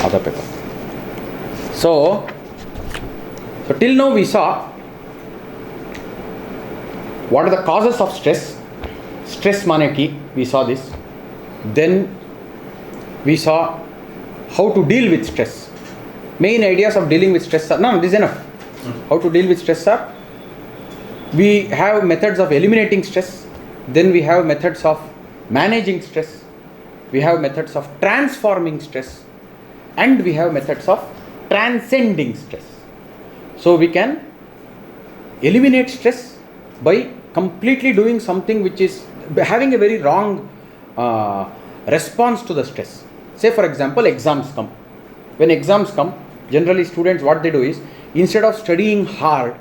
other paper. So till now we saw what are the causes of stress. Stress manaki, we saw this. Then we saw how to deal with stress. Main ideas of dealing with stress are, no, this is enough. How to deal with stress are, we have methods of eliminating stress, then we have methods of managing stress, we have methods of transforming stress, and we have methods of transcending stress. So we can eliminate stress by completely doing something which is having a very wrong response to the stress. Say for example, exams come. When exams come, generally students, what they do is, instead of studying hard,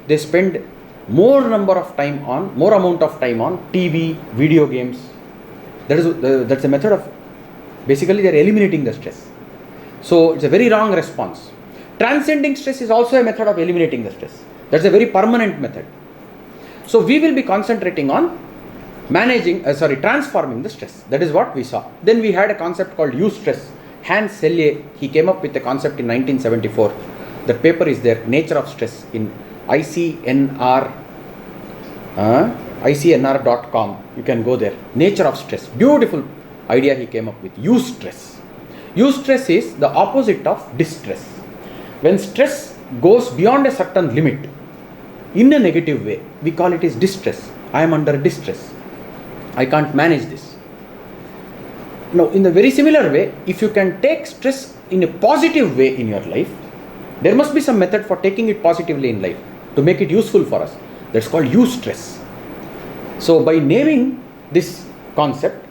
they spend more amount of time on TV, video games. That's a method of, basically they are eliminating the stress. So it's a very wrong response. Transcending stress is also a method of eliminating the stress. That's a very permanent method. So we will be concentrating on transforming the stress. That is what we saw. Then we had a concept called eustress. Hans Selye, he came up with a concept in 1974. That paper is there, Nature of Stress, in ICNR.com. You can go there. Nature of Stress. Beautiful idea he came up with. Eustress. Eustress is the opposite of distress. When stress goes beyond a certain limit, in a negative way, we call it as distress. I am under distress. I can't manage this. Now, in the very similar way, if you can take stress in a positive way in your life, there must be some method for taking it positively in life to make it useful for us. That's called eustress. So by naming this concept,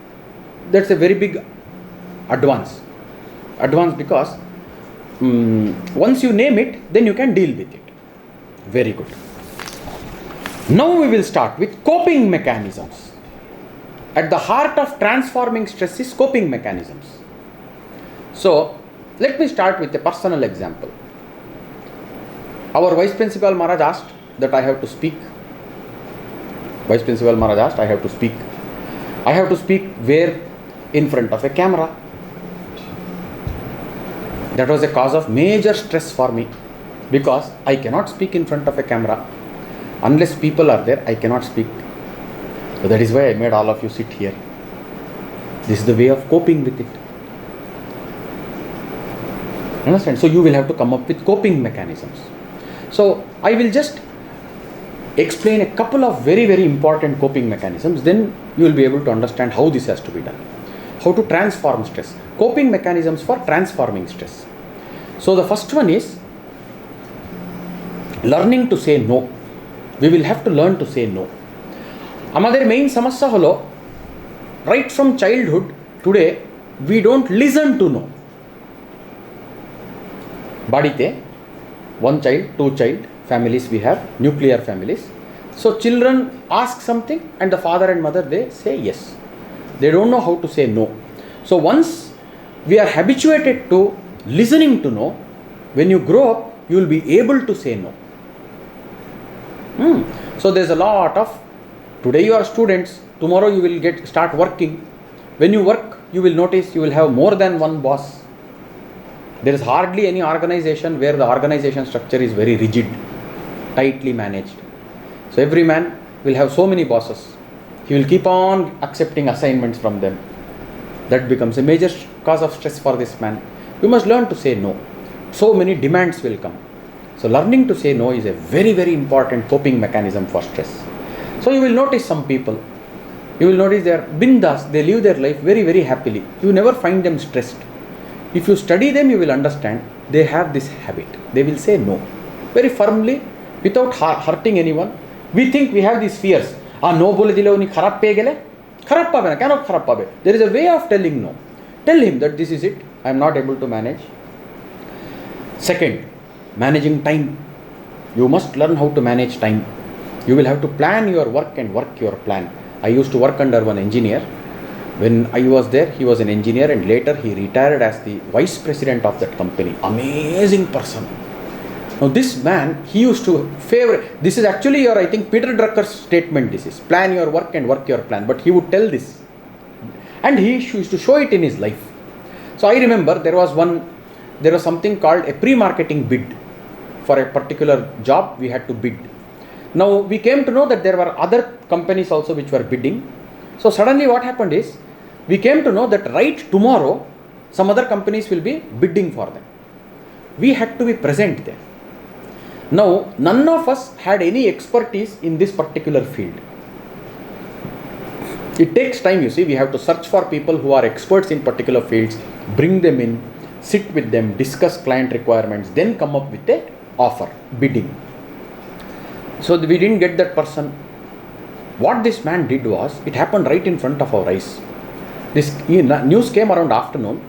that's a very big advance because once you name it, then you can deal with it. Very good. Now we will start with coping mechanisms. At the heart of transforming stress is coping mechanisms. So let me start with a personal example. Our Vice Principal Maharaj asked that I have to speak. Vice Principal Maharaj asked I have to speak. I have to speak where? In front of a camera. That was a cause of major stress for me, because I cannot speak in front of a camera. Unless people are there, I cannot speak. So that is why I made all of you sit here. This is the way of coping with it. Understand? So you will have to come up with coping mechanisms. So I will just explain a couple of very, very important coping mechanisms. Then you will be able to understand how this has to be done. How to transform stress. Coping mechanisms for transforming stress. So the first one is learning to say no. We will have to learn to say no. আমাদের main সমস্যা হলো, right from childhood today we don't listen to no. বাড়িতে one child, two child families we have, nuclear families. So children ask something and the father and mother, they say yes. They don't know how to say no. So once we are habituated to listening to no, when you grow up you will be able to say no. So there's a lot of, today you are students, tomorrow you will start working. When you work, you will notice you will have more than one boss. There is hardly any organization where the organization structure is very rigid, tightly managed. So every man will have so many bosses. He will keep on accepting assignments from them. That becomes a major cause of stress for this man. You must learn to say no. So many demands will come. So learning to say no is a very, very important coping mechanism for stress. So you will notice some people, you will notice they are bindas, they live their life very, very happily. You never find them stressed. If you study them, you will understand they have this habit. They will say no very firmly without hurting anyone. We think we have these fears. No bole dile uni kharab peye gele, kharab pabe na, keno kharab pabe. There is a way of telling no. Tell him that this is it, I am not able to manage. Second, managing time. You must learn how to manage time. You will have to plan your work and work your plan. I used to work under one engineer. When I was there, he was an engineer and later he retired as the vice president of that company. Amazing person. Now this man, he used to favor, this is actually your, I think, Peter Drucker's statement this is, plan your work and work your plan. But he would tell this. And he used to show it in his life. So I remember there was one there was something called a pre-marketing bid. For a particular job, we had to bid. Now, we came to know that there were other companies also which were bidding. So, suddenly what happened is, we came to know that right tomorrow, some other companies will be bidding for them. We had to be present there. Now, none of us had any expertise in this particular field. It takes time, you see. We have to search for people who are experts in particular fields, bring them in, sit with them, discuss client requirements, then come up with a offer, bidding. So we didn't get that person. What this man did was, it happened right in front of our eyes. This news came around afternoon.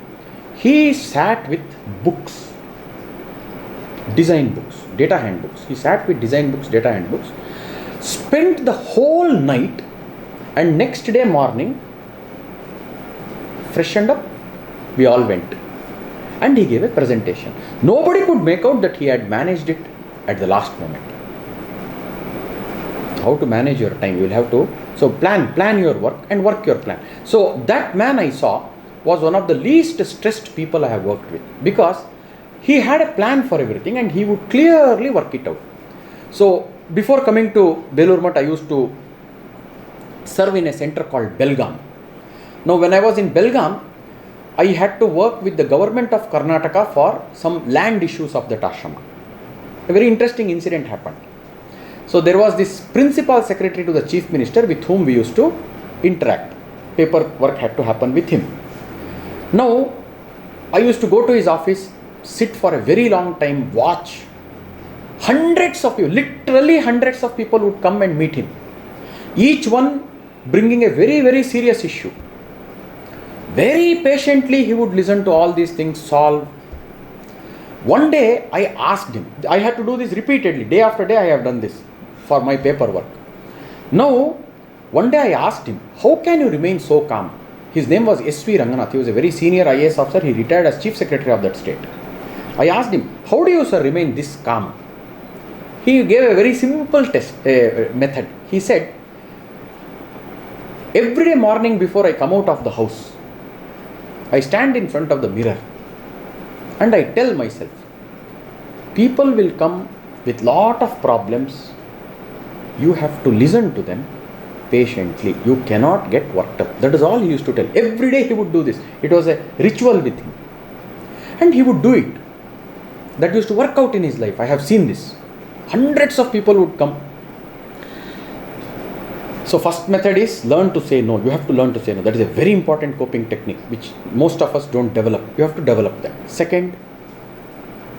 He sat with books, design books, data handbooks. He sat with design books, data handbooks, spent the whole night, and next day morning, freshened up, we all went. And he gave a presentation. Nobody could make out that he had managed it at the last moment. How to manage your time? You will have to, so plan your work and work your plan. So that man I saw was one of the least stressed people I have worked with, because he had a plan for everything and he would clearly work it out. So before coming to Belur Math, I used to serve in a center called Belgaum. Now when I was in Belgaum, I had to work with the government of Karnataka for some land issues of that ashrama. A very interesting incident happened. So there was this principal secretary to the chief minister with whom we used to interact. Paperwork had to happen with him. Now, I used to go to his office, sit for a very long time, watch. Hundreds of people, literally hundreds of people would come and meet him. Each one bringing a very, very serious issue. Very patiently he would listen to all these things, solve. One day I asked him, I had to do this repeatedly, day after day I have done this for my paperwork. Now, one day I asked him, how can you remain so calm? His name was S.V. Ranganath. He was a very senior IAS officer. He retired as chief secretary of that state. I asked him, how do you, sir, remain this calm? He gave a very simple method. He said, every day morning before I come out of the house, I stand in front of the mirror and I tell myself, people will come with lot of problems. You have to listen to them patiently. You cannot get worked up. That is all he used to tell. Every day he would do this. It was a ritual with him. And he would do it. That used to work out in his life. I have seen this. Hundreds of people would come. So first method is learn to say no. You have to learn to say no. That is a very important coping technique which most of us don't develop. You have to develop that. Second,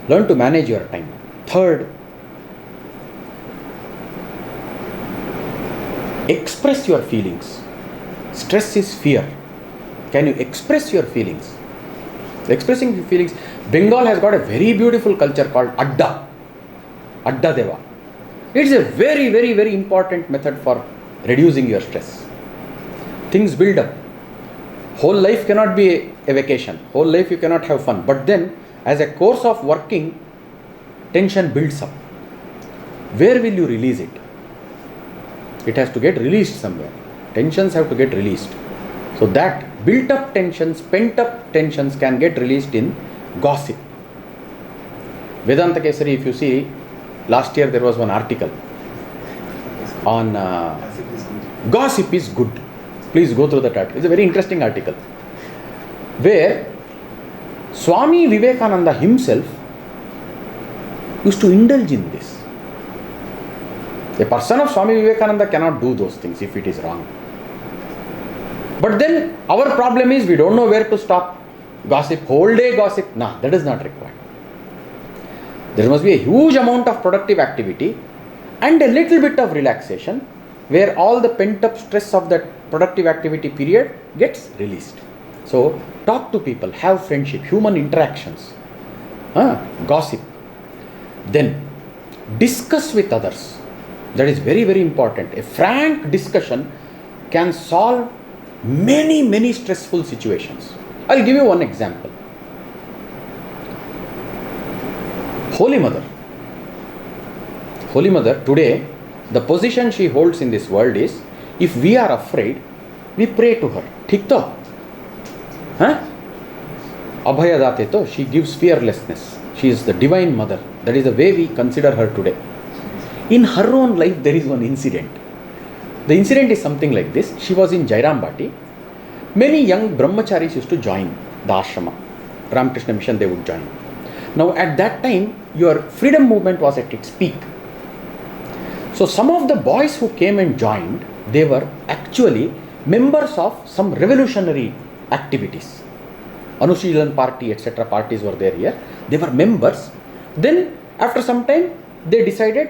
learn to manage your time. Third, express your feelings. Stress is fear. Can you express your feelings? Expressing your feelings. Bengal has got a very beautiful culture called Adda. Adda Deva. It is a very, very, very important method for reducing your stress. Things build up. Whole life cannot be a vacation. Whole life you cannot have fun. But then, as a course of working, tension builds up. Where will you release it? It has to get released somewhere. Tensions have to get released. So that built up tensions, pent up tensions can get released in gossip. Vedanta Kesari, if you see, last year there was one article on gossip is good. Please go through that article. It's a very interesting article where Swami Vivekananda himself used to indulge in this. A person of Swami Vivekananda cannot do those things if it is wrong. But then our problem is we don't know where to stop. Gossip, whole day gossip. Nah, that is not required. There must be a huge amount of productive activity and a little bit of relaxation where all the pent up stress of that productive activity period gets released. So talk to people, have friendship, human interactions, gossip. Then discuss with others. That is very, very important. A frank discussion can solve many, many stressful situations. I'll give you one example. Holy Mother. Holy Mother, today, the position she holds in this world is, if we are afraid, we pray to her. ठीक तो? Abhayadate to, she gives fearlessness. She is the divine mother. That is the way we consider her today. In her own life, there is one incident. The incident is something like this. She was in Jairam Bati. Many young brahmacharis used to join the ashrama. Ramakrishna Mission, they would join. Now at that time, your freedom movement was at its peak. So some of the boys who came and joined, they were actually members of some revolutionary activities. Anushilan party, etc. parties were there here. They were members. Then after some time, they decided,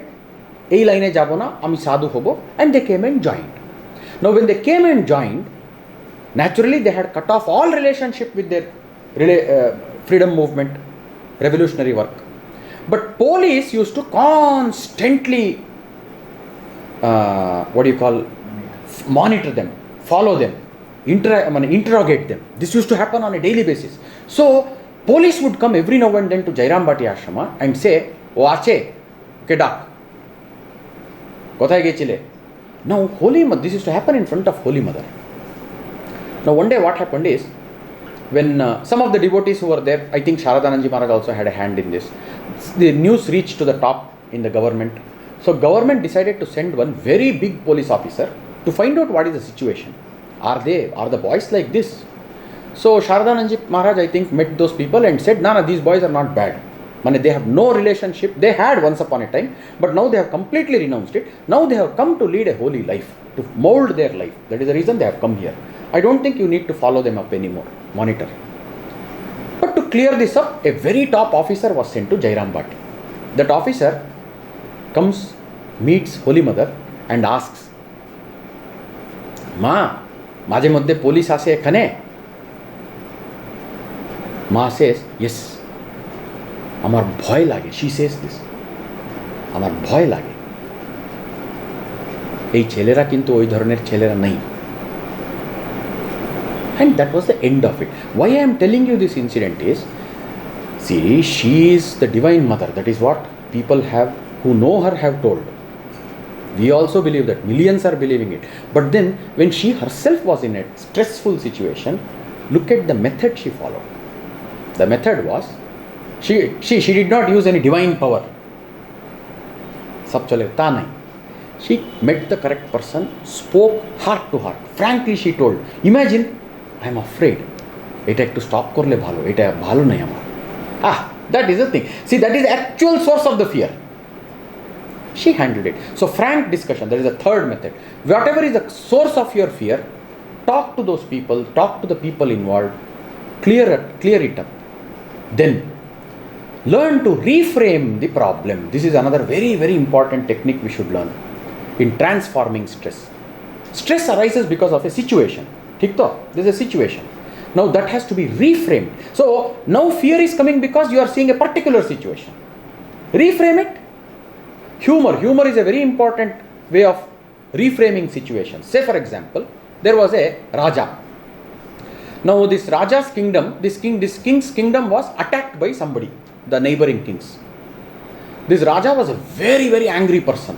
ei line jabo na, ami sadhu hobo, and they came and joined. Now when they came and joined, naturally they had cut off all relationship with their freedom movement, revolutionary work. But police used to constantly, monitor them, follow them, interrogate them. This used to happen on a daily basis. So police would come every now and then to Jairam Bati Ashrama and say, "O ache, kedak, kothay gechile." Now Holy Mother, this used to happen in front of Holy Mother. Now one day what happened is, when some of the devotees who were there, I think Sharadananji Maharaj also had a hand in this. The news reached to the top in the government. So government decided to send one very big police officer to find out what is the situation. Are the boys like this? So Sharadananji Maharaj, I think, met those people and said, "No, these boys are not bad. They have no relationship. They had once upon a time, but now they have completely renounced it. Now they have come to lead a holy life, to mold their life. That is the reason they have come here. I don't think you need to follow them up anymore. Monitor." But to clear this up, a very top officer was sent to Jairam Bati. That officer comes, meets Holy Mother and asks, "Ma, maje moddhe police ase ekhane?" Ma says, "Yes. Amar bhoy lage." She says this. Amar bhoy lage. Ei chelera kintu oi dhoroner chelera nahi. And that was the end of it. Why I am telling you this incident is, see, she is the divine mother. That is what people who know her have told. We also believe that. Millions are believing it. But then when she herself was in a stressful situation, look at the method she followed. The method was, she did not use any divine power. Sab chale ta nahi. She met the correct person, spoke heart to heart. Frankly, she told, "Imagine, I am afraid. Eta ekটু stop korle bhalo. Eta bhalo nahi amar." That is the thing. See, that is the actual source of the fear. She handled it. So frank discussion, that is the third method. Whatever is the source of your fear, talk to those people, talk to the people involved, clear it up. Then learn to reframe the problem. This is another very, very important technique we should learn in transforming stress. Stress arises because of a situation. There is a situation. Now that has to be reframed. So now fear is coming because you are seeing a particular situation. Reframe it. Humor is a very important way of reframing situations. Say for example, there was a Raja. Now this Raja's kingdom, this king's kingdom was attacked by somebody, the neighboring kings. This Raja was a very, very angry person,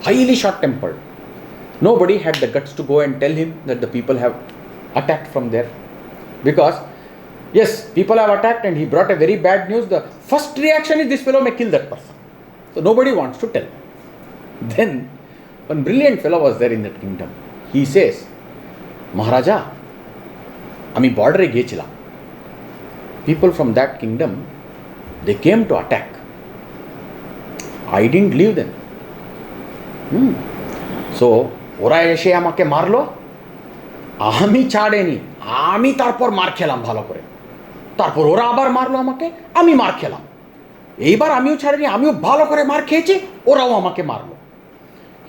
highly short-tempered. Nobody had the guts to go and tell him that the people have attacked from there. Because, yes, people have attacked and he brought a very bad news. The first reaction is, this fellow may kill that person. So nobody wants to tell. Then, one brilliant fellow was there in that kingdom. He says, "Maharaja, ami border e gechila." People from that kingdom, they came to attack. I didn't leave them. So, ওরা এসে আমাকে মারলো, আমি ছাড়েনি, আমি তারপর মার খেলাম ভালো করে, তারপর ওরা আবার মারলো আমাকে, আমি মার খেলাম, এইবার আমিও ছাড়েনি, আমিও ভালো করে মার খেয়েছি, ওরাও আমাকে মারলো।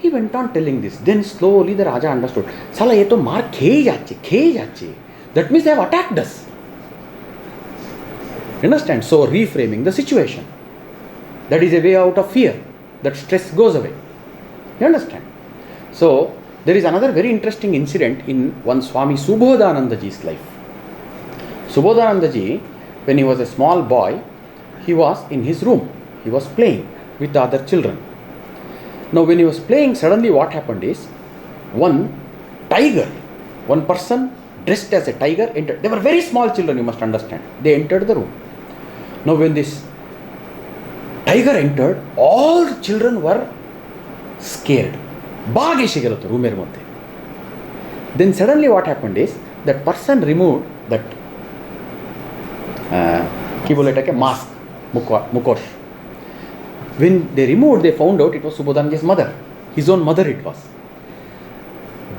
He went on telling this. Then slowly the Raja understood. সালা এ তো মার খেয়েই যাচ্ছে. That means they have attacked us. Understand? So reframing the situation. That is a way out of fear. That stress goes away. You understand? So there is another very interesting incident in one Swami Subodhanandaji's life. Subodhanandaji, when he was a small boy, he was in his room. He was playing with the other children. Now when he was playing, suddenly what happened is, one person dressed as a tiger entered. They were very small children, you must understand. They entered the room. Now when this tiger entered, all the children were scared. Baag eshe gelo to room er moddhe. Then suddenly what happened is that person removed that ki bole etake mask, mukosh. When they removed, they found out it was Subodhanji's mother. His own mother it was.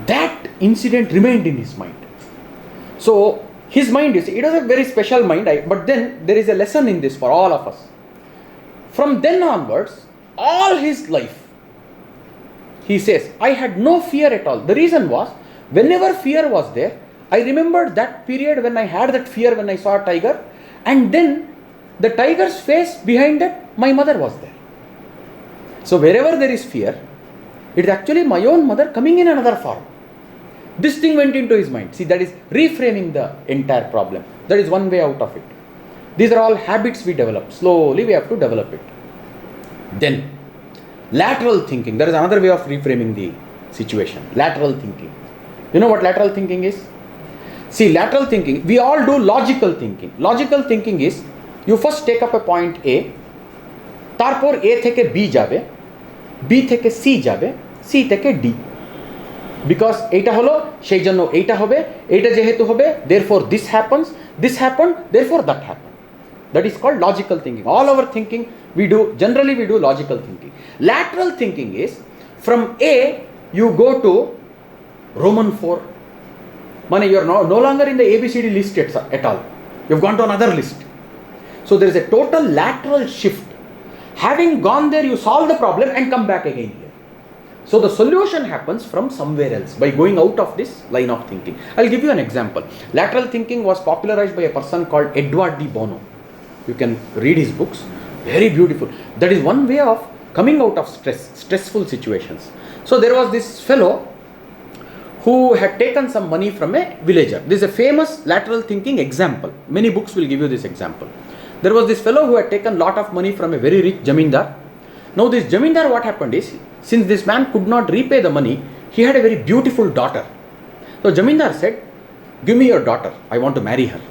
That incident remained in his mind. So his mind is, it was a very special mind, but then there is a lesson in this for all of us. From then onwards, all his life, he says, I had no fear at all. The reason was, whenever fear was there, I remembered that period when I had that fear when I saw a tiger, and then the tiger's face behind that, my mother was there. So wherever there is fear, it is actually my own mother coming in another form. This thing went into his mind. See, that is reframing the entire problem. That is one way out of it. These are all habits we develop. Slowly we have to develop it. Then, lateral thinking. There is another way of reframing the situation. Lateral thinking. You know what lateral thinking is? See, lateral thinking, we all do logical thinking. Logical thinking is, you first take up a point A, তারপর A থেকে B যাবে, B থেকে C যাবে, C থেকে D. Because এইটা হলো সেই জন্য এইটা হবে, এইটা যেহেতু হবে, therefore this happens, this happened, therefore that happened. That is called logical thinking. All our thinking generally we do logical thinking. Lateral thinking is, from A you go to Roman 4. Mane, you are no longer in the ABCD list at all. You have gone to another list. So there is a total lateral shift. Having gone there, you solve the problem and come back again here. So the solution happens from somewhere else by going out of this line of thinking. I'll give you an example. Lateral thinking was popularized by a person called Edward de Bono. You can read his books. Very beautiful. That is one way of coming out of stressful situations. So there was this fellow who had taken some money from a villager. This is a famous lateral thinking example. Many books will give you this example. There was this fellow who had taken lot of money from a very rich jamindar. Now this jamindar, what happened is, since this man could not repay the money, he had a very beautiful daughter. So jamindar said, give me your daughter, I want to marry her.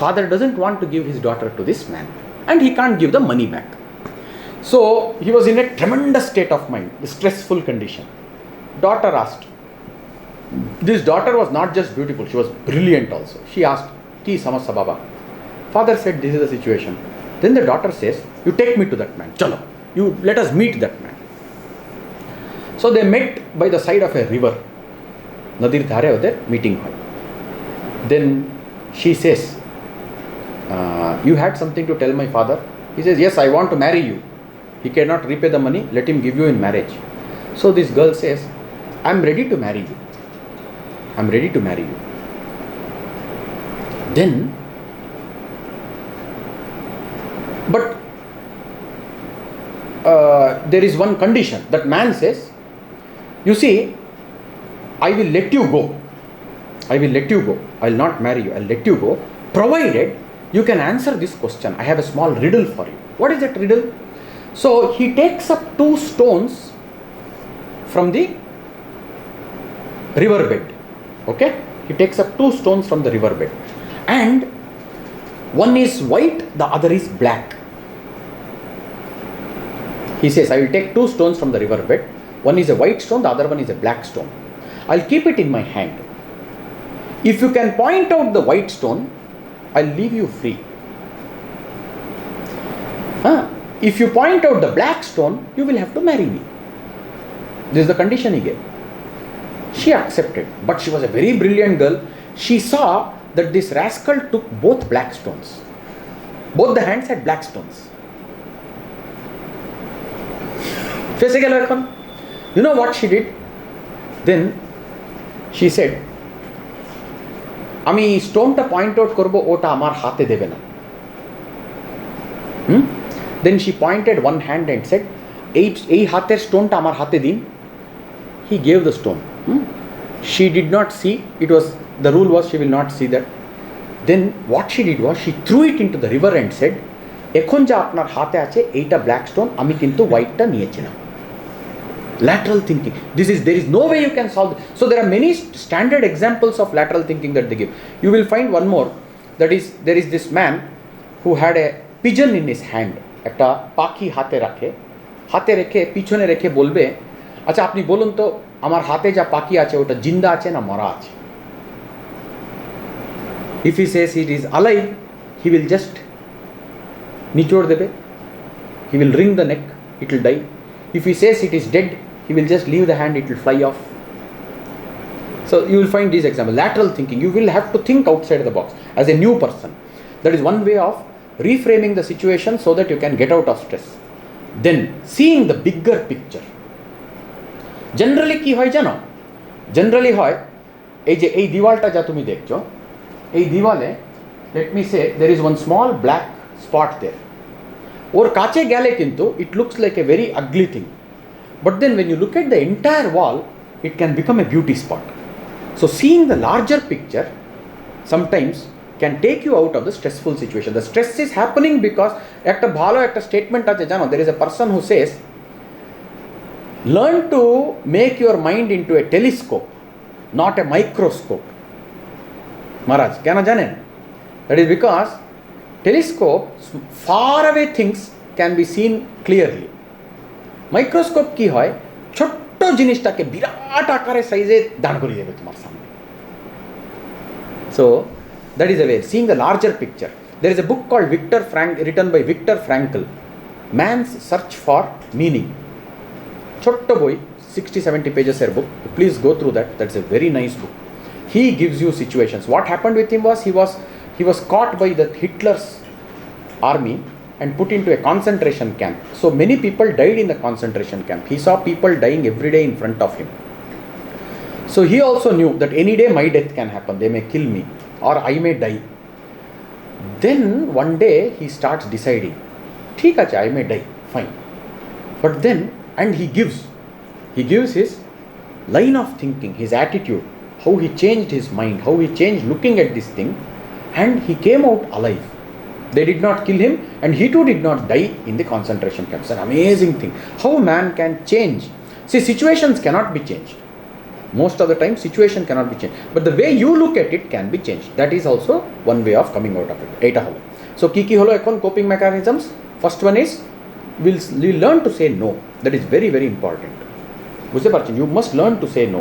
Father doesn't want to give his daughter to this man, and he can't give the money back. So he was in a tremendous state of mind, a stressful condition. Daughter asked. This daughter was not just beautiful, she was brilliant also. She asked, Ki samassa baba? Father said, this is the situation. Then the daughter says, you take me to that man. Chalo, you let us meet that man. So they met by the side of a river. Nadir dhare hote meeting hoy. Then she says, you had something to tell my father? He says, yes, I want to marry you. He cannot repay the money, let him give you in marriage. So this girl says, I am ready to marry you. I am ready to marry you. Then, but there is one condition. That man says, you see, I will let you go. I will let you go. I will not marry you. I will let you go, provided you can answer this question. I have a small riddle for you. What is that riddle? So he takes up 2 stones from the riverbed. Okay? He takes up 2 stones from the riverbed. And one is white, the other is black. He says, I will take 2 stones from the riverbed. One is a white stone, the other one is a black stone. I'll keep it in my hand. If you can point out the white stone, I'll leave you free. If you point out the black stone, you will have to marry me. This is the condition he gave. She accepted, but she was a very brilliant girl. She saw that this rascal took both black stones. Both the hands had black stones. You know what she did? Then she said, আমি স্টোনটা point out করবো, ওটা আমার হাতে দেবে না। Then she pointed one hand and said, এই হাতের স্টোনটা আমার হাতে দিন। He gave the stone. She did not see. The rule was she will not see that. Then what she did was she threw it into the river and said, এখন যা আপনার হাতে আছে এইটা ব্ল্যাক স্টোন, আমি কিন্তু হোয়াইটটা নিয়েছিলাম। Lateral thinking. There is no way you can solve it. So there are many standard examples of lateral thinking that they give. You will find one more, that is, there is this man who had a pigeon in his hand. একটা পাখি হাতে রেখে পিছনে রেখে বলবে, আচ্ছা আপনি বলুন তো আমার হাতে যা পাখি আছে ওটা জিন্দা আছে না মরা আছে? If he says it is alive, he will just নিচড় দেবে, he will wring the neck, it will die. If he says it is dead, he will just leave the hand, it will fly off. So you will find these examples. Lateral thinking, you will have to think outside the box as a new person. That is one way of reframing the situation so that you can get out of stress. Then seeing the bigger picture. Generally কি হয় জানো? Generally হয় এই যে এই দিওয়ালটা যা তুমি দেখছো, এই দিওয়ালে let me say there is one small black spot there. ওর কাছে গেলে কিন্তু it looks like a very ugly thing. But then when you look at the entire wall, it can become a beauty spot. So seeing the larger picture sometimes can take you out of the stressful situation. The stress is happening because একটা ভালো একটা statement আছে জানো, there is a person who says, learn to make your mind into a telescope, not a microscope. Maharaj, কেন জানেন? That is because telescope, far away things can be seen clearly. Microscope কি হয়, ছোট্ট জিনিসটাকে বিরাট আকারে সাইজে দাঁড় করিয়ে দেবে তোমার সামনে. So that is a way, seeing the larger picture. There is a book called written by Viktor Frankl, Man's Search for Meaning. Chotto boy, 60-70 pages er book. Please go through that. That's a very nice book. He gives you situations. What happened with him was he was caught by the Hitler's army and put into a concentration camp. So many people died in the concentration camp. He saw people dying every day in front of him. So he also knew that any day my death can happen. They may kill me or I may die. Then one day he starts deciding, ঠিক আছে, I may die, fine. But then, and he gives his line of thinking, his attitude, how he changed his mind, how he changed looking at this thing, and he came out alive. They did not kill him, and he too did not die in the concentration camps. An amazing thing. How man can change. See, situations cannot be changed. Most of the time, situation cannot be changed. But the way you look at it can be changed. That is also one way of coming out of it. Eta holo. So, ki holo ekon coping mechanisms. First one is, we'll learn to say no. That is very, very important. বুঝতে পারছেন? You must learn to say no.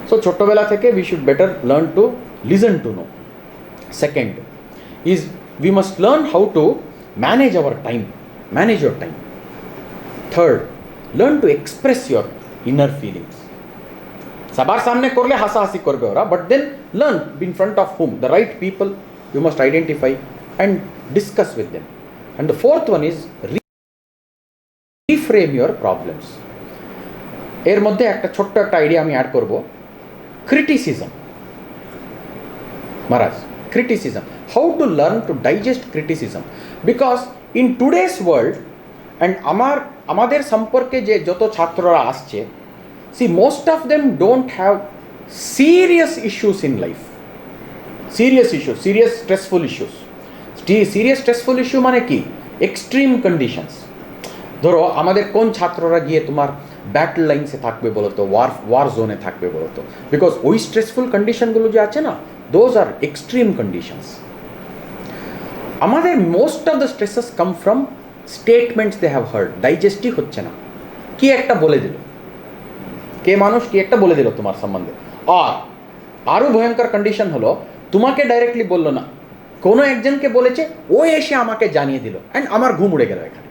So, ছোট্টবেলা থেকে we should better learn to listen to no. Second is, we must learn how to manage our time. Manage your time. Third, learn to express your inner feelings. সবার সামনে করলে হাসাহাসি করবে ওরা, but then learn in front of whom? The right people you must identify and discuss with them. And the fourth one is reframe your problems. এর মধ্যে একটা ছোট্ট একটা আইডিয়া আমি অ্যাড করব, criticism. Maharaj, criticism. How to learn to digest criticism? Because in today's world, and আমাদের সম্পর্কে যে যত ছাত্ররা আসছে, see, most of them don't have serious issues in life. Serious issues, serious stressful issues. Serious stressful issue মানে কি? Extreme conditions. ধরো আমাদের কোন ছাত্ররা গিয়ে তোমার ব্যাটল লাইনসে থাকবে বলো তো, ওয়ার জোনে থাকবে বলো তো, বিকজ ওই স্ট্রেসফুল কন্ডিশনগুলো যে আছে না, দোজ আর এক্সট্রিম কন্ডিশনস. আমাদের most of the stresses come from statements they have heard, ডাইজেস্টই হচ্ছে না, কি একটা বলে দিল, কে মানুষ কি একটা বলে দিল তোমার সম্বন্ধে. আর আরও ভয়ঙ্কর কন্ডিশন হলো, তোমাকে ডাইরেক্টলি বললো না, কোনো একজনকে বলেছে, ও এসে আমাকে জানিয়ে দিল, অ্যান্ড আমার ঘুম উড়ে গেল এখানে,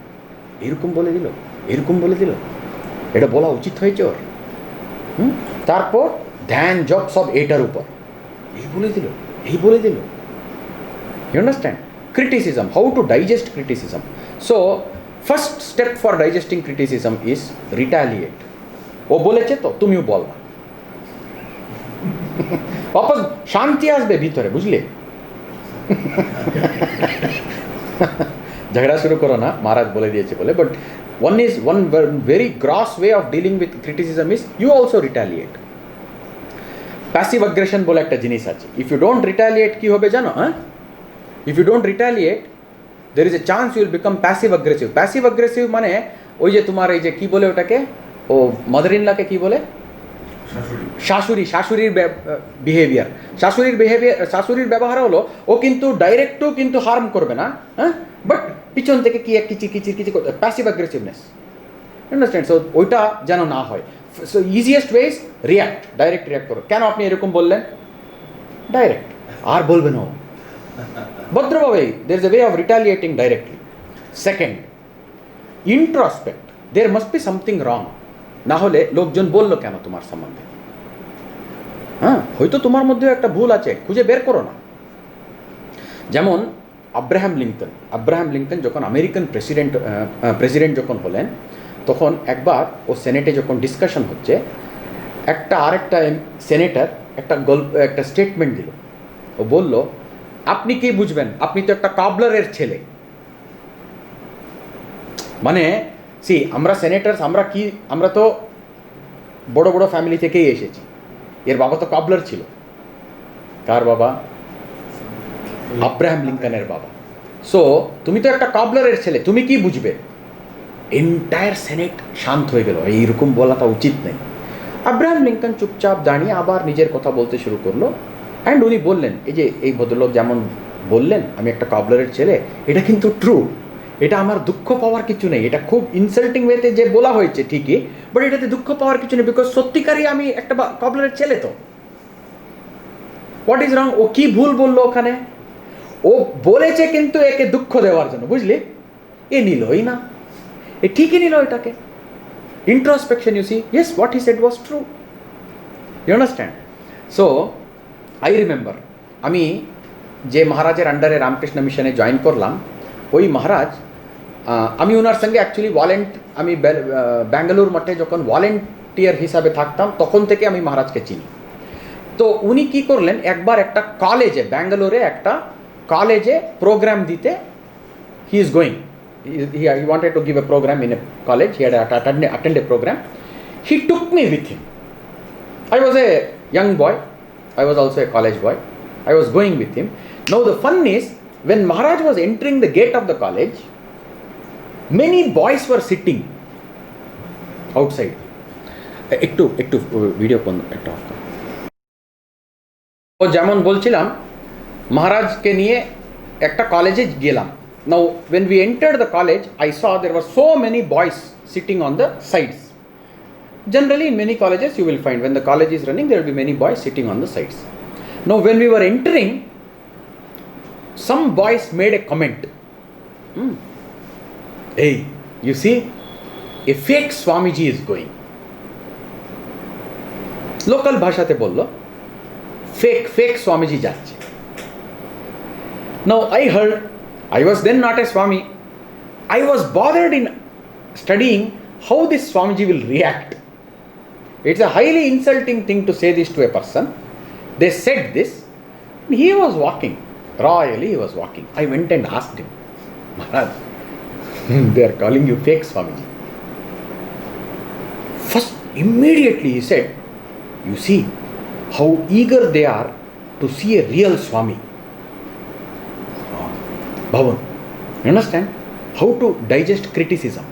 এরকম বলে দিল, এরকম বলে দিল, এটা বলা উচিত হয়েছে ওর. তারপর ধ্যান জব সব এটার উপর, এই বলে দিল, এই বলে দিল. You understand? Criticism, how to digest criticism. So first step for digesting criticism is retaliate. ও বলেছে তো তুমিও বলবা, বাপস শান্তি আসবে ভিতরে, বুঝলে? ঝগড়া শুরু করো না, মহারাজ বলে দিয়েছে বলে. But one very gross way of dealing with criticism is you also retaliate. Passive aggression বলে একটা জিনিস আছে. If you don't retaliate কি হবে জানো? If you don't retaliate, there is a chance you will become passive aggressive. Passive aggressive মানে ওই যে তোমার এই যে কি বলে ওটাকে, ও মাদার ইন লাকে কি বলে? শাশুড়ির বিহেভিয়ার, শাশুড়ির ব্যবহার হলো ও কিন্তু ডাইরেক্টও কিন্তু হার্ম করবে না, হ্যাঁ, বাট পিছন থেকে কি এক কিচির প্যাসিভ অ্যাগ্রেসিভনেস, আন্ডারস্ট্যান্ড? সো ওইটা যেন না হয়। So easiest way is react, direct react করো। কেন আপনি এরকম বললেন? ডাইরেক্ট, আর বলবেন ও ভদ্রভাবে, there is a way of retaliating directly. Second, introspect, there must be something wrong, না হলে লোকজন বললো কেন তোমার সম্বন্ধে, হ্যাঁ, হয়তো তোমার মধ্যেও একটা ভুল আছে, খুঁজে বের করো না। যেমন আব্রাহাম লিঙ্কন যখন আমেরিকান প্রেসিডেন্ট যখন হলেন, তখন একবার ও সেনেটে যখন ডিসকাশন হচ্ছে, আরেকটা সেনেটার একটা স্টেটমেন্ট দিল। ও বলল, আপনি কি বুঝবেন, আপনি তো একটা কাবলারের ছেলে। মানে আমরা সেনেটার্স, আমরা তো বড় বড় ফ্যামিলি থেকেই এসেছি। এর বাবা তো কাবলার ছিল। কার বাবা? আব্রাহাম লিঙ্কনের বাবা। সো তুমি তো একটা কাবলারের ছেলে, তুমি কি বুঝবে? এন্টায়ার সেনেট শান্ত হয়ে গেল, এইরকম বলাটা উচিত নেই। আব্রাহাম লিঙ্কন চুপচাপ দাঁড়িয়ে আবার নিজের কথা বলতে শুরু করলো। অ্যান্ড উনি বললেন, এই ভদ্রলোক যেমন বললেন আমি একটা কাবলারের ছেলে, এটা কিন্তু ট্রু, এটা আমার দুঃখ পাওয়ার কিছু নেই। এটা খুব ইনসাল্টিং ওয়েতে যে বলা হয়েছে ঠিকই, বাট এটাতে দুঃখ পাওয়ার কিছু নেই, বিকজ সত্যিকারই আমি একটা কাবলারের ছেলে। তো হোয়াট ইজ রং? ও কি ভুল বললো ওখানে? ও বলেছে কিন্তু একে দুঃখ দেওয়ার জন্য, বুঝলি? এ নিলই না, এ ঠিকই নিল এটাকে। Introspection, you see, yes, what he said was true, you understand? So I remember, আমি যে মহারাজের আন্ডারে রামকৃষ্ণ মিশনে জয়েন করলাম, ওই মহারাজ, আমি ওনার সঙ্গে অ্যাকচুয়ালি আমি ব্যাঙ্গালোর মঠে যখন ভলেন্টিয়ার হিসাবে থাকতাম, তখন থেকে আমি মহারাজকে চিনি। তো উনি কি করলেন, একবার একটা কলেজে, ব্যাঙ্গালোরে একটা কলেজে প্রোগ্রাম দিতে, he is going, he wanted to give a program in a college, he had attend a program, he took me with him. I was a young boy, I was also a college boy, I was going with him. Now the fun is, when Maharaj was entering the gate of the college, many boys were sitting outside. একটু video একটা of করো। ও যেমন বলছিলাম, মহারাজকে নিয়ে একটা কলেজে গেলাম। Now when we entered the college, I saw there were so many boys sitting on the sides. Generally in many colleges you will find, when the college is running, there will be many boys sitting on the sides. Now when we were entering, some boys made a comment. Hey, you see, a fake Swamiji is going. Local bhashate bollo, fake Swamiji যাচ্ছে। Now I heard, I was then not a Swami, I was bothered in studying how this Swamiji will react. It's a highly insulting thing to say this to a person. They said this, he was walking, royally he was walking. I went and asked him, Maharaj, they are calling you fake Swamiji. First, immediately he said, you see how eager they are to see a real Swami. Bhavan, you understand how to digest criticism?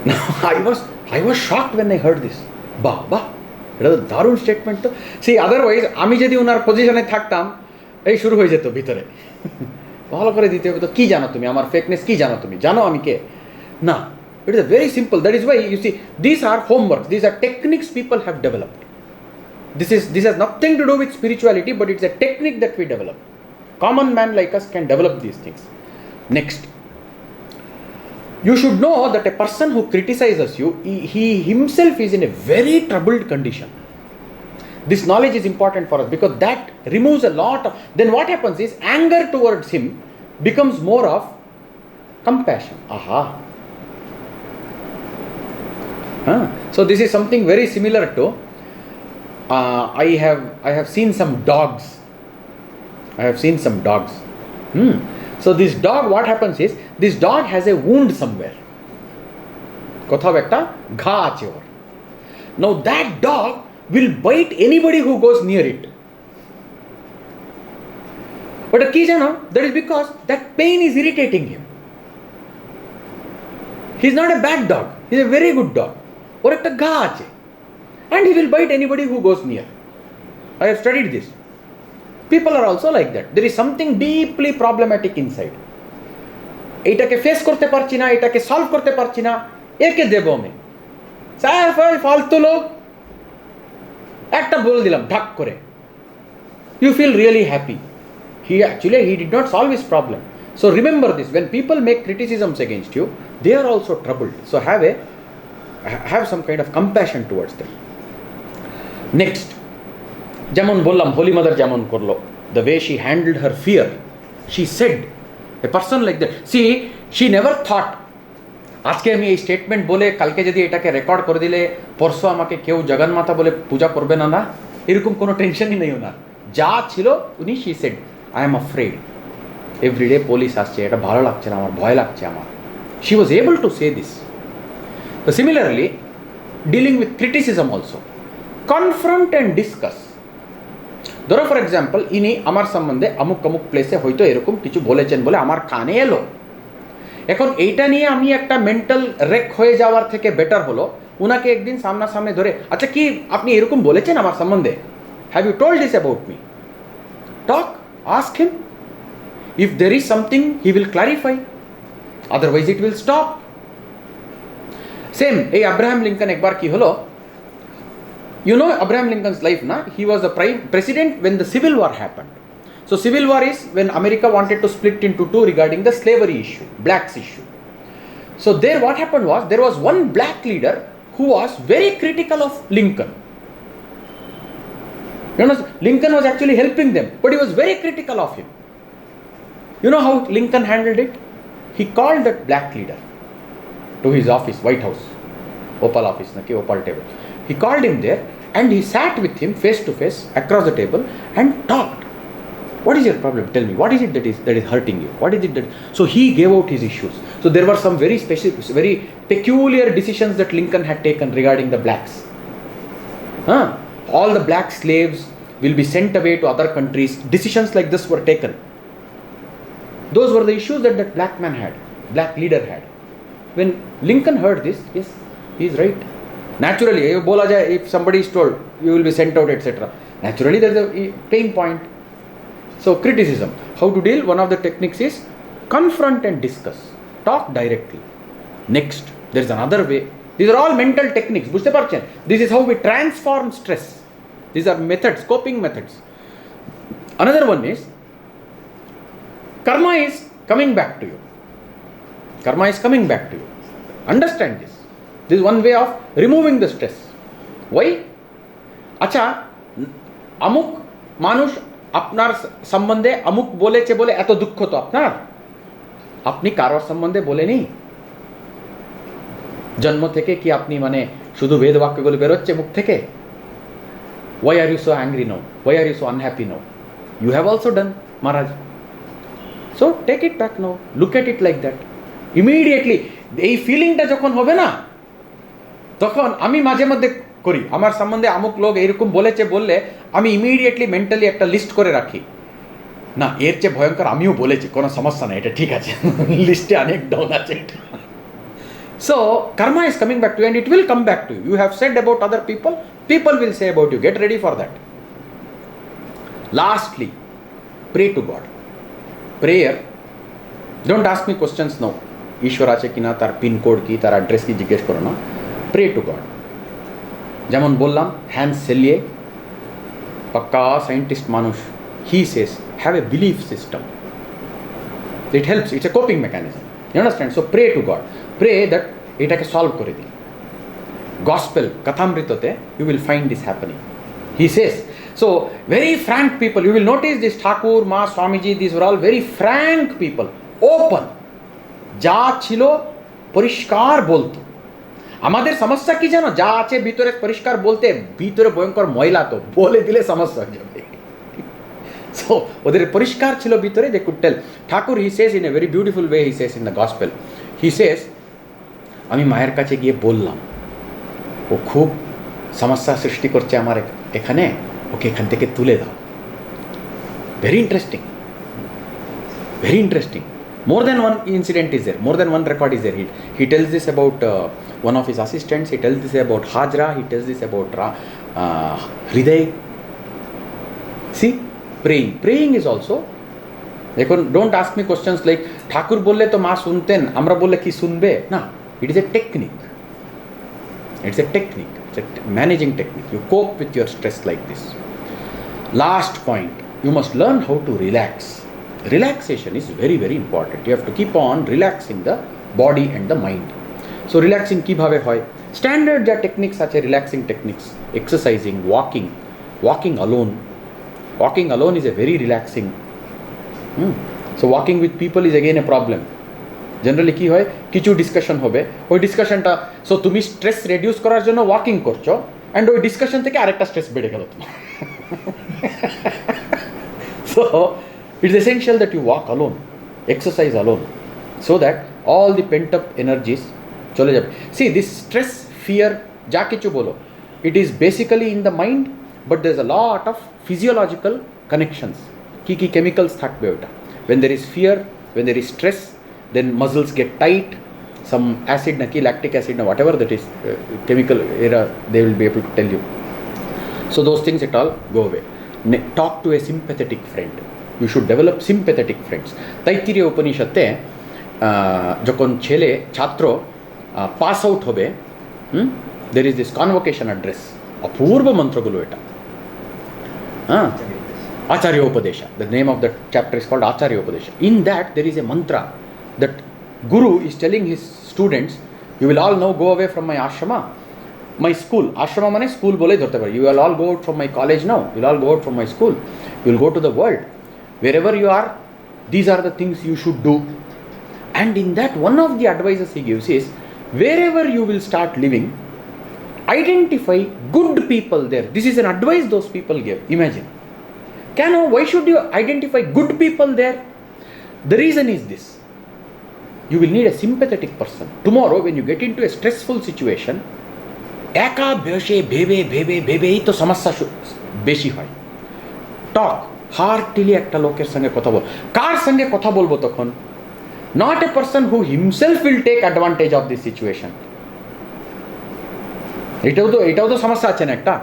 Now I was shocked when I heard this. Bah, এটা তো দারুণ statement. তো সেই otherwise আমি যদি ওনার পজিশনে থাকতাম, এই শুরু হয়ে যেত ভিতরে, ভালো করে দিতে হবে, তো কী জানো তুমি আমার ফেকনেস, কী জানো তুমি, জানো আমি কে? না, it is very simple. That is why you see, this are homework, this are techniques people have developed. This has nothing to do with spirituality, but it's a technique that we develop. Common man like us can develop these things. Next, you should know that a person who criticizes you, he himself is in a very troubled condition. This knowledge is important for us, because that removes a lot of, then what happens is anger towards him becomes more of compassion. Aha. So this is something very similar to, I have seen some dogs. So this dog, what happens is, this dog has a wound somewhere. কোথাও একটা ঘা আছে ওর। Now that dog will bite anybody who goes near it. But কি জানো, that is because that pain is irritating him. He is not a bad dog, he he is a very good dog, ওর একটা গা আছে, and he will bite anybody who goes near. I have studied this. People are also like that. There is something deeply problematic inside. এটাকে face করতে পারছি না, এটাকে solve করতে পারছি না, একে দেবো আমি ফালতু লোক, একটা বলে দিলাম ঢাক করে, you feel really happy. He did not solve his problem. So remember this, when people make criticisms against you, they are also troubled. So have some kind of compassion towards them. Next, যেমন বললাম Holi mother যেমন করলো, the way she handled her fear, she said, a person like that, see, she never thought, আজকে আমি এই statement বলে কালকে যদি এটাকে রেকর্ড করে দিলে পরশু আমাকে কেউ জগন্মাতা বলে পূজা করবে না, এরকম কোনো টেনশনই নেই ওনার। যা ছিল উনি she said, I am afraid, everyday police আসছে, এটা ভালো লাগছে না আমার, ভয় লাগছে আমার। she was able to say this. So similarly, dealing with criticism also, confront and discuss. ধরো ফর এক্সাম্পল, ইনি আমার সম্বন্ধে অমুক অমুক প্লেসে হয়তো এরকম কিছু বলেছেন বলে আমার কানে এলো, এখন এইটা নিয়ে আমি একটা মেন্টাল রেক হয়ে যাওয়ার থেকে বেটার হলো উনাকে একদিন সামনাসামনি ধরে, আচ্ছা কি আপনি এরকম বলেছেন আমার সম্বন্ধে, have you told this about me, talk, ask him, if there is something he will clarify, otherwise it will stop. Same এই আব্রাহাম লিঙ্কন একবার কি হলো, you know Abraham Lincoln's life, na? He was the prime president when the Civil War happened. So Civil War is when America wanted to split into two regarding the slavery issue, blacks issue. So there what happened was, there was one black leader who was very critical of Lincoln. You know, Lincoln was actually helping them, but he was very critical of him. You know how Lincoln handled it? He called that black leader to his office, White House, Opal office, Opal table. He called him there and he sat with him face to face across the table and talked. What is your problem? Tell me, what is it that is hurting you? What is it that... So he gave out his issues. So there were some very specific, very peculiar decisions that Lincoln had taken regarding the blacks. All the black slaves will be sent away to other countries. Decisions like this were taken. Those were the issues that black man had, black leader had. When Lincoln heard this, yes, he is right. Naturally, bola jai, if somebody is told you will be sent out, etc., naturally there is a pain point. So criticism, how to deal? One of the techniques is confront and discuss, talk directly. Next, there is another way. These are all mental techniques, বুঝতে পারছেন? This is how we transform stress. These are methods, coping methods. Another one is karma is coming back to you. Karma is coming back to you. Understand this. This is one way of removing the stress. Why? আচ্ছা, আমুক মানুষ আপনার সম্বন্ধে আমুক বলেছে বলে এত দুঃখ তো আপনার, আপনি কারোর সম্বন্ধে বলেনি? জন্ম থেকে কি আপনি মানে শুধু বেদ বাক্যগুলো বেরোচ্ছে মুখ থেকে? Why are you so angry now? Why are you so unhappy now? You have also done, Maharaj. So take it back now. Look at it like that. Immediately, এই ফিলিংটা যখন হবে না, তখন আমি মাঝে মধ্যে করি, আমার সম্বন্ধে আমুক লোক এরকম বলেছে বললে আমি ইমিডিয়েটলি মেন্টালি একটা লিস্ট করে রাখি, না এর চেয়ে ভয়ঙ্কর আমিও বলেছি, কোনো সমস্যা নেই, এটা ঠিক আছে, লিস্টে অনেক ডাউন আছে এটা। So karma is coming back to you, and it will come back to you. You have said about other people, people will say about you, get ready for that. Lastly, pray to God. Prayer, don't ask me questions now, ঈশ্বর আছে কিনা, তার pin code কি, তার address কি জিজ্ঞেস করো না, প্রে টু গড। যেমন বললাম হ্যান্স সেলিয়ে, পাক্কা সায়েন্টিস্ট মানুষ, he says have a belief system, it helps, it's a coping mechanism, you understand? So pray to God, pray that এটাকে সলভ করে দিই। গসপেল কথামৃততে you will find this happening, he says. So very frank people, you will notice this Thakur, Ma, Swamiji, this were all very frank people, open, যা ছিল পরিষ্কার বলতো। আমাদের সমস্যা কি জানো, যা আছে ভিতরে পরিষ্কার বলতে, ভিতরে ভয়ঙ্কর ময়লা, তো বলে দিলে সমস্যা হয়ে যাবে। সো ওদের পরিষ্কার ছিল ভিতরে, they could tell. Thakur he says in a very beautiful way, he says in the gospel, he says, আমি মায়ের কাছে গিয়ে বললাম ও খুব সমস্যা সৃষ্টি করছে আমার এখানে, ওকে এখান থেকে তুলে দাও। Very interesting, very interesting. More than one incident is there, more than one record is there. He tells this about one of his assistants, he tells this about Hajra, he tells this about Hriday. See, praying is also, don't ask me questions like ঠাকুর বললে তো মা শুনতেন, আমরা বললে কি শুনবে না. It is a technique. It's a technique. It's a managing technique. You cope with your stress like this. Last point, you must learn how to relax. Relaxation is very, very important. You have to keep on relaxing the body and the mind. So relaxing কিভাবে হয়? Standard যা techniques আছে, relaxing techniques, exercising, walking alone. Walking alone is a very relaxing. So walking with people is again a problem. Generally কি হয়, কিছু discussion হবে, ওই ডিসকাশনটা, so তুমি স্ট্রেস রিডিউস করার জন্য ওয়াকিং করছো, অ্যান্ড ওই ডিসকাশন থেকে আরেকটা স্ট্রেস বেড়ে গেল তোমার. So it's essential that you walk alone, exercise alone, so that all the pent up energies চলে যাবে. See, this stress, fear, যা কিছু বলো, it is basically in the mind, but there's a lot of physiological connections. কি কি chemicals থাকবে ওটা. When there is fear, when there is stress, then muscles get tight, some acid na ki lactic acid na whatever that is, chemical era, they will be able to tell you. So those things it all go away. Talk to a sympathetic friend. You should develop sympathetic friends. Taittiriya Upanishadte যখন ছেলে ছাত্র pass out হবে, there is this convocation address, অপূর্ব মন্ত্রগুলো এটা. Acharya Upadesha. The name of the chapter is called Acharya Upadesha. In that there is a mantra that Guru is telling his students, you will all now go away from my ashrama, my school. Ashrama mane school bole dhorte pare. You will all go out from my college now. You will all go out from my school. You will go to the world. Wherever you are, these are the things you should do. And in that, one of the advices he gives is, wherever you will start living, identify good people there. This is an advice those people give. Imagine. Why should you identify good people there? The reason is this. You will need a sympathetic person. Tomorrow when you get into a stressful situation, একা বসে ভেবেই তো সমস্যা বেশি হয়. টক Hartley একটা লোকের সঙ্গে কথা বল. কার সঙ্গে কথা বলবো তখন? Not a person who himself will take advantage of this situation. এটাও তো সমস্যা আছে না একটা.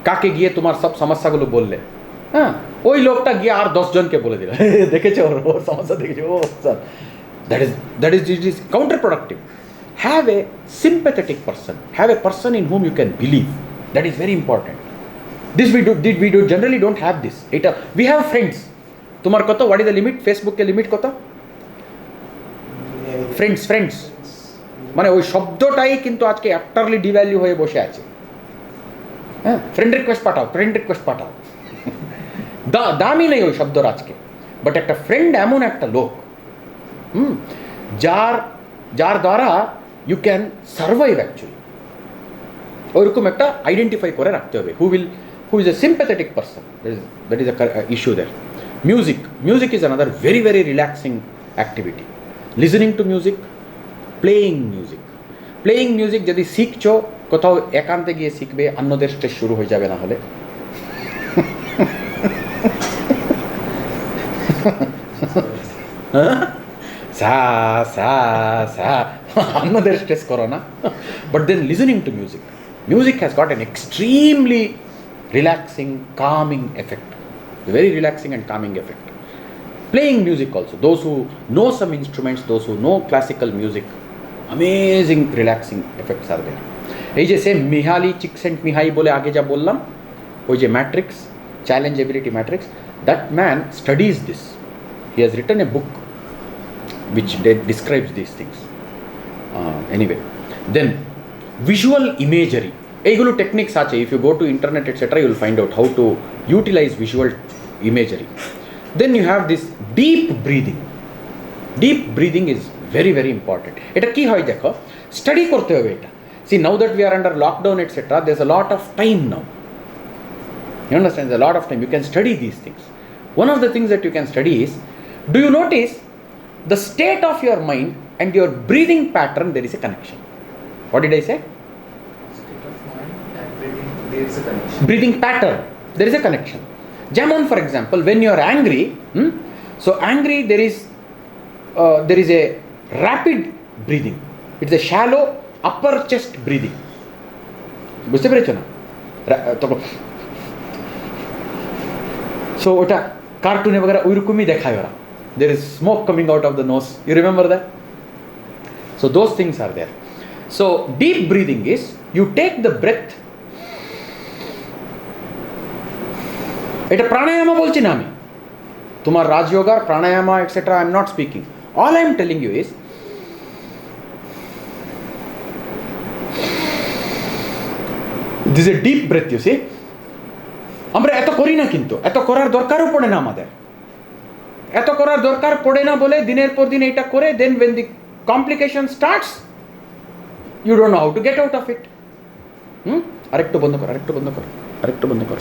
কাকে গিয়ে তোমার সব সমস্যাগুলো বললে, ওই লোকটা গিয়ে আর 10 জনকে বলে দিল, দেখেছো ওর সমস্যা দেখেছো, ও sir, that is it is counterproductive. Have a sympathetic person. Have a person in whom you can believe. That is very important. This we do generally don't have this. We have friends. তোমার কত, what is the limit? Facebook এর limit কত? friends মানে ওই শব্দটাই কিন্তু আজকে অ্যাক্টারলি ডিভ্যালিউ হয়ে বসে আছে. ফ্রেন্ড রিকোয়েস্ট পাঠাও, দামই নেই ওই শব্দর আজকে. বাট একটা ফ্রেন্ড এমন একটা লোক যার দ্বারা ইউ ক্যান সার্ভাইভ অ্যাকচুয়ালি. ওইরকম একটা আইডেন্টিফাই করে রাখতে হবে. who is a sympathetic person. That is a issue there. Music is another very, very relaxing activity. Listening to music, playing music যদি শিখছো, কোথাও একান্তে গিয়ে শিখবে, অন্যদের স্ট্রেস শুরু হয়ে যাবে না হলে. অন্যদের স্ট্রেস করো না. But then listening to music has got an extremely relaxing, calming effect. Very relaxing and calming effect. Playing music also. Those who know some instruments, those who know classical music, amazing relaxing effects are there. এই যে same মিহালি চিকসেন্ট-মিহাই বলে আগে যা বললাম, ওই যে matrix, challenge ability matrix, that man studies this. He has written a book which describes these things. Anyway, then visual imagery. এইগুলো techniques আছে. If you go to internet etc, you will find out how to utilize visual imagery. Then you have this deep breathing is very, very important. এটা কি হয় দেখো, study করতে হবে এটা. See, now that we are under lockdown etc, there's a lot of time now. You understand? There's a lot of time. You can study these things. One of the things that you can study is, do you notice the state of your mind and your breathing pattern? There is a connection. What did I say? State of mind and breathing, there is a connection. Breathing pattern, there is a connection. Jamon, for example, when you are angry, so angry, there is a rapid breathing. It's a shallow upper chest breathing, বুঝতে পেরেছো না? তখন so ওটা কার্টুনে বগেরা ওইরকমই দেখায় ওরা, there is smoke coming out of the nose, you remember that? So those things are there. So deep breathing is you take the breath, এটা প্রাণায়ামা বলছি না আমি, তোমার রাজযোগার pranayama etcetera I am not speaking. All I am telling you is this a deep breath, you see. আমরা এত করি না, কিন্তু এত করার দরকারও পড়ে না আমাদের, এত করার দরকার পড়ে না বলে দিনের পর দিন এটা করে, দেন when the complication starts you don't know how to get out of it. আরেকটু বন্ধ কর, আরেকটু বন্ধ কর, আরেকটু বন্ধ কর.